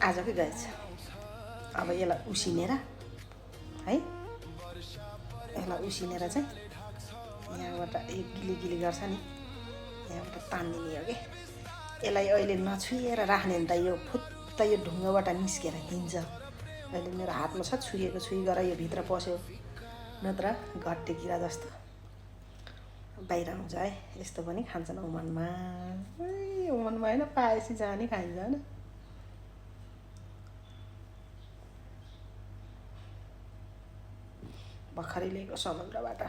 आजकै गएछ। अब यसलाई उसिनेर है, यसलाई उसिनेर चाहिँ यहाँबाट यो गिली गर्छ नि, यहाँबाट तानिदिने हो कि। यसलाई अहिले नछुएर राख्ने भने त यो फुत्त यो ढुङ्गाबाट निस्केर हिँड्छ। अहिले मेरो हातमा छ, छुइएको छुइ गरेर यो भित्र पस्यो, नत्र घट्टे किरा जस्तो बाहिर आउँछ है। यस्तो पनि खान्छन् ओमानमा। ओमानमा होइन, पाएपछि जाने खाइन्छ होइन। भर्खरै ल्याएको समुद्रबाट।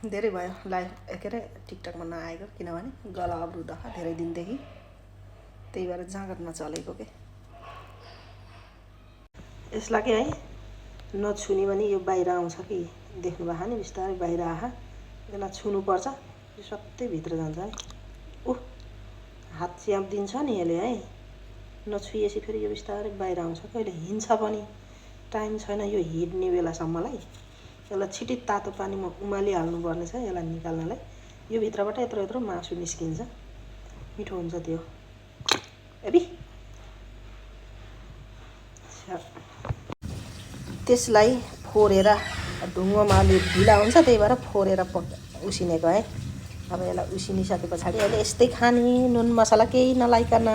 धेरै भयो लाइभ के अरे टिकटकमा नआएको, किनभने गला अवरुद्ध धेरै दिनदेखि, त्यही भएर जाँगर नचलेको के। यसलाई के है नछुने भने यो बाहिर आउँछ कि, देख्नु भएको नि बिस्तारै बाहिर आहा। यसलाई छुनुपर्छ, यो सबै भित्र जान्छ है। हात च्याप दिन्छ नि यसले है, नछुएपछि फेरि यो बिस्तारै बाहिर आउँछ। कहिले हिँड्छ पनि, टाइम छैन यो हिँड्ने बेलासम्मलाई। यसलाई छिटै तातो पानीमा उमालिहाल्नुपर्ने छ यसलाई निकाल्नलाई। यो भित्रबाट यत्रो यत्रो मासु निस्किन्छ, मिठो हुन्छ त्यो। एबी त्यसलाई फोरेर, ढुङ्गोमा अलि ढिला हुन्छ, त्यही भएर फोरेर उसिनेको है। अब यसलाई उसिनिसके पछाडि अहिले यस्तै खाने, नुन मसला केही नलाइकन।